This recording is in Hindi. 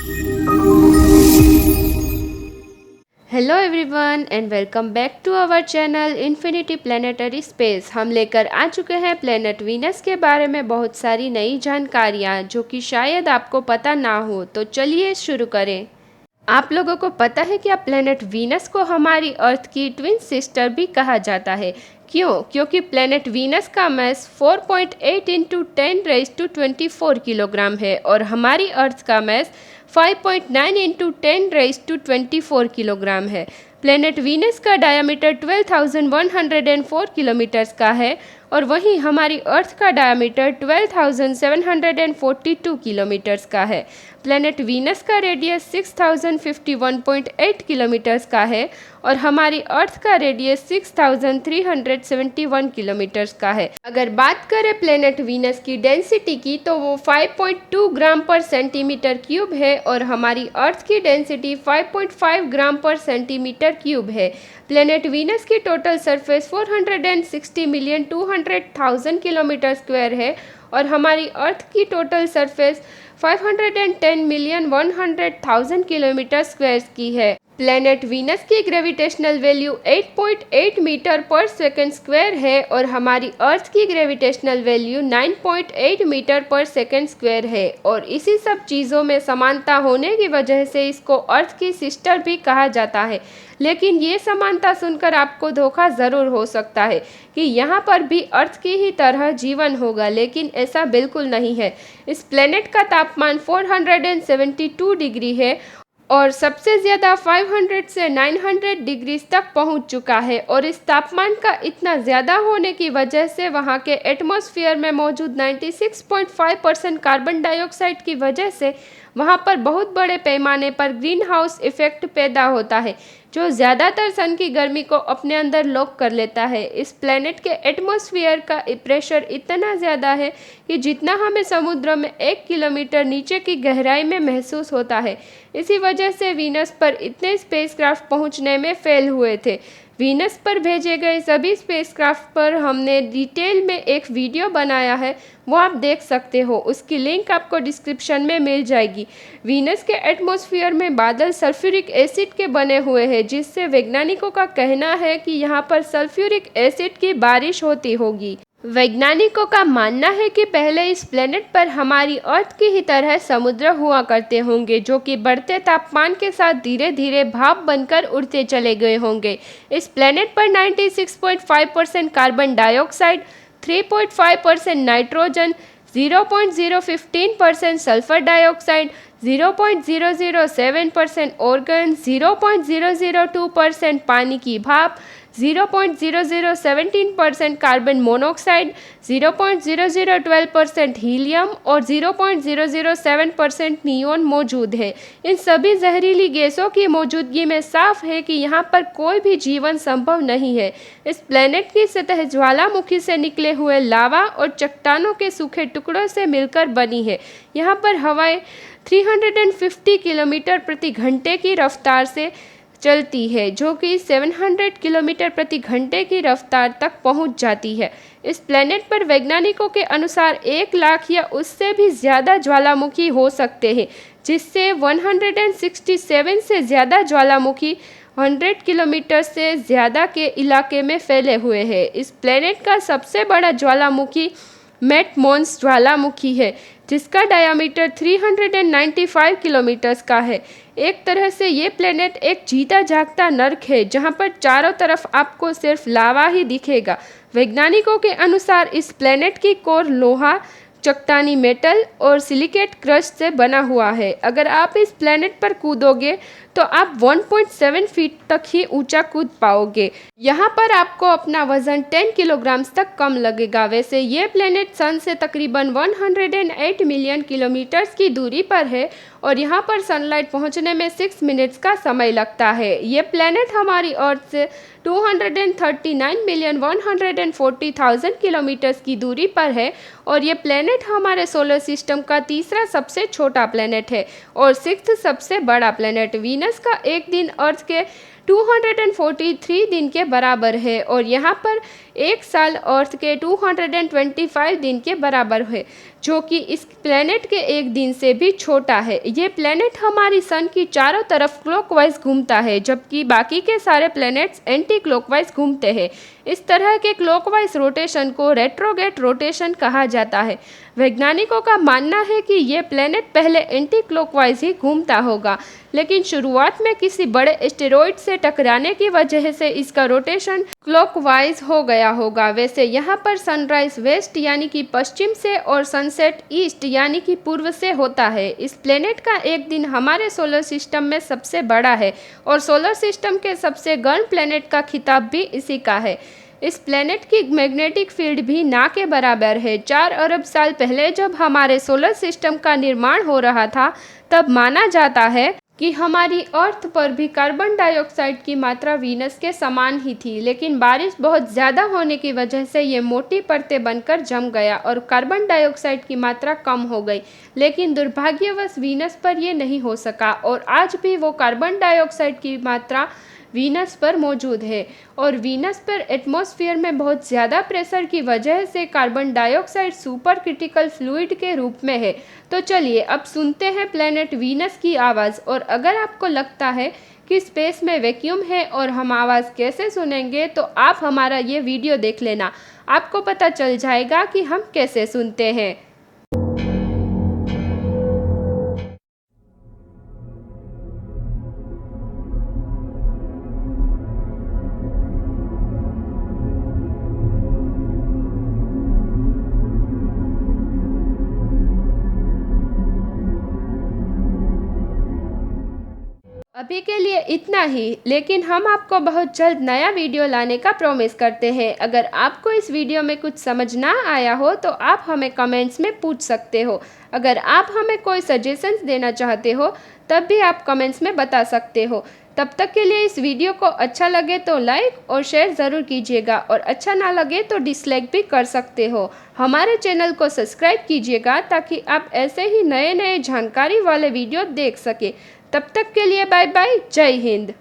Hello everyone and welcome back to our channel infinity planetary space. हम लेकर आ चुके हैं प्लेनेट वीनस के बारे में बहुत सारी नई जानकारियाँ जो कि शायद आपको पता ना हो। तो चलिए शुरू करें। आप लोगों को पता है क्या प्लेनेट वीनस को हमारी अर्थ की ट्विन सिस्टर भी कहा जाता है? क्यों? क्योंकि प्लेनेट वीनस का मास 4.8 इंटू 10⁻24 किलोग्राम है और हमारी अर्थ का मास 5.9 इंटू 10⁻24 किलोग्राम है। प्लेनेट वीनस का डायमीटर 12,104 किलोमीटर्स का है और वहीं हमारी अर्थ का डायमीटर 12,742 किलोमीटर्स का है। प्लेनेट वीनस का रेडियस 6,051.8 किलोमीटर्स का है और हमारी अर्थ का रेडियस 6,371 किलोमीटर्स का है। अगर बात करें प्लेनेट वीनस की डेंसिटी की तो वो 5.2 ग्राम पर सेंटीमीटर क्यूब है और हमारी अर्थ की डेंसिटी 5.5 ग्राम पर सेंटीमीटर क्यूब है। प्लेनेट वीनस की टोटल सरफेस 460,200,000 किलोमीटर स्क्वायर है और हमारी अर्थ की टोटल सरफेस 510,100,000 किलोमीटर स्क्वायर की है। प्लेनेट वीनस की ग्रेविटेशनल वैल्यू 8.8 मीटर पर सेकंड स्क्वायर है और हमारी अर्थ की ग्रेविटेशनल वैल्यू 9.8 मीटर पर सेकंड स्क्वायर है और इसी सब चीज़ों में समानता होने की वजह से इसको अर्थ की सिस्टर भी कहा जाता है। लेकिन ये समानता सुनकर आपको धोखा ज़रूर हो सकता है कि यहाँ पर भी अर्थ की ही तरह जीवन होगा, लेकिन ऐसा बिल्कुल नहीं है। इस प्लेनेट का तापमान 472 डिग्री है और सबसे ज़्यादा 500 से 900 डिग्री तक पहुंच चुका है और इस तापमान का इतना ज़्यादा होने की वजह से वहां के एटमॉस्फेयर में मौजूद 96.5% कार्बन डाइऑक्साइड की वजह से वहां पर बहुत बड़े पैमाने पर ग्रीन हाउस इफेक्ट पैदा होता है जो ज़्यादातर सन की गर्मी को अपने अंदर लॉक कर लेता है। इस प्लेनेट के एटमॉस्फेयर का प्रेशर इतना ज़्यादा है कि जितना हमें समुद्र में 1 किलोमीटर नीचे की गहराई में महसूस होता है। इसी वजह से वीनस पर इतने स्पेसक्राफ्ट पहुंचने में फेल हुए थे। वीनस पर भेजे गए सभी स्पेसक्राफ्ट पर हमने डिटेल में एक वीडियो बनाया है, वो आप देख सकते हो, उसकी लिंक आपको डिस्क्रिप्शन में मिल जाएगी। वीनस के एटमॉस्फेयर में बादल सल्फ्यूरिक एसिड के बने हुए हैं जिससे वैज्ञानिकों का कहना है कि यहाँ पर सल्फ्यूरिक एसिड की बारिश होती होगी। वैज्ञानिकों का मानना है कि पहले इस प्लेनेट पर हमारी अर्थ की ही तरह समुद्र हुआ करते होंगे जो कि बढ़ते तापमान के साथ धीरे धीरे भाप बनकर उड़ते चले गए होंगे। इस प्लेनेट पर 96.5% carbon dioxide, 3.5% nitrogen, 0.015% sulphur dioxide, 0.007% organ, 0.002% पानी की भाप, 0.0017% कार्बन मोनोऑक्साइड, 0.0012% हीलियम और 0.007% नियोन मौजूद है। इन सभी जहरीली गैसों की मौजूदगी में साफ है कि यहाँ पर कोई भी जीवन संभव नहीं है। इस प्लेनेट की सतह ज्वालामुखी से निकले हुए लावा और चट्टानों के सूखे टुकड़ों से मिलकर बनी है। यहाँ पर हवाएं 350 किलोमीटर प्रति घंटे की रफ्तार से चलती है जो कि 700 किलोमीटर प्रति घंटे की रफ्तार तक पहुंच जाती है। इस प्लेनेट पर वैज्ञानिकों के अनुसार 1 लाख या उससे भी ज़्यादा ज्वालामुखी हो सकते हैं, जिससे 167 से ज़्यादा ज्वालामुखी 100 किलोमीटर से ज़्यादा के इलाके में फैले हुए हैं। इस प्लेनेट का सबसे बड़ा ज्वालामुखी मैट मोन्स ज्वालामुखी है जिसका डायामीटर 395 किलोमीटर्स का है। एक तरह से ये प्लेनेट एक जीता जागता नर्क है जहाँ पर चारों तरफ आपको सिर्फ लावा ही दिखेगा। वैज्ञानिकों के अनुसार इस प्लेनेट की कोर लोहा, चट्टानी मेटल और सिलिकेट क्रस्ट से बना हुआ है। अगर आप इस प्लेनेट पर कूदोगे तो आप 1.7 फीट तक ही ऊंचा कूद पाओगे। यहाँ पर आपको अपना वजन 10 किलोग्राम तक कम लगेगा। वैसे ये प्लेनेट सन से तकरीबन 108 मिलियन किलोमीटर्स की दूरी पर है और यहाँ पर सनलाइट पहुँचने में 6 मिनट्स का समय लगता है। ये प्लेनेट हमारी अर्थ से 239,140,000 किलोमीटर्स की दूरी पर है और ये प्लेनेट हमारे सोलर सिस्टम का तीसरा सबसे छोटा प्लेनेट है और 6th सबसे बड़ा प्लेनेट। वीनस का एक दिन अर्थ के 243 दिन के बराबर है और यहाँ पर एक साल अर्थ के 225 दिन के बराबर है, जो कि इस प्लेनेट के एक दिन से भी छोटा है। ये प्लेनेट हमारी सन की चारों तरफ क्लॉकवाइज घूमता है, जबकि बाकी के सारे प्लैनेट्स एंटी क्लॉकवाइज घूमते हैं। इस तरह के क्लॉकवाइज रोटेशन को रेट्रोगेट रोटेशन कहा जाता है। वैज्ञानिकों का मानना है कि ये प्लेनेट पहले एंटी क्लॉकवाइज ही घूमता होगा, लेकिन शुरुआत में किसी बड़े एस्टेरॉइड से टकराने की वजह से इसका रोटेशन क्लॉकवाइज हो गया होगा। वैसे यहाँ पर सनराइज वेस्ट यानी कि पश्चिम से और सनसेट ईस्ट यानी कि पूर्व से होता है। इस प्लेनेट का एक दिन हमारे सोलर सिस्टम में सबसे बड़ा है और सोलर सिस्टम के सबसे गर्म प्लेनेट का खिताब भी इसी का है। इस प्लेनेट की मैग्नेटिक फील्ड भी ना के बराबर है। 4 अरब साल पहले जब हमारे सोलर सिस्टम का निर्माण हो रहा था, तब माना जाता है कि हमारी अर्थ पर भी कार्बन डाइऑक्साइड की मात्रा वीनस के समान ही थी, लेकिन बारिश बहुत ज़्यादा होने की वजह से ये मोटी परतें बनकर जम गया और कार्बन डाइऑक्साइड की मात्रा कम हो गई। लेकिन दुर्भाग्यवश वीनस पर यह नहीं हो सका और आज भी वो कार्बन डाइऑक्साइड की मात्रा वीनस पर मौजूद है और वीनस पर एटमॉस्फेयर में बहुत ज़्यादा प्रेशर की वजह से carbon dioxide super critical fluid के रूप में है। तो चलिए अब सुनते हैं प्लेनेट वीनस की आवाज़। और अगर आपको लगता है कि स्पेस में वैक्यूम है और हम आवाज़ कैसे सुनेंगे, तो आप हमारा ये वीडियो देख लेना, आपको पता चल जाएगा कि हम कैसे सुनते हैं। अभी के लिए इतना ही, लेकिन हम आपको बहुत जल्द नया वीडियो लाने का प्रॉमिस करते हैं। अगर आपको इस वीडियो में कुछ समझ ना आया हो तो आप हमें कमेंट्स में पूछ सकते हो। अगर आप हमें कोई सजेशंस देना चाहते हो तब भी आप कमेंट्स में बता सकते हो। तब तक के लिए इस वीडियो को अच्छा लगे तो लाइक और शेयर ज़रूर कीजिएगा और अच्छा ना लगे तो डिसलाइक भी कर सकते हो। हमारे चैनल को सब्सक्राइब कीजिएगा ताकि आप ऐसे ही नए नए जानकारी वाले वीडियो देख सके। तब तक के लिए बाय बाय, जय हिंद।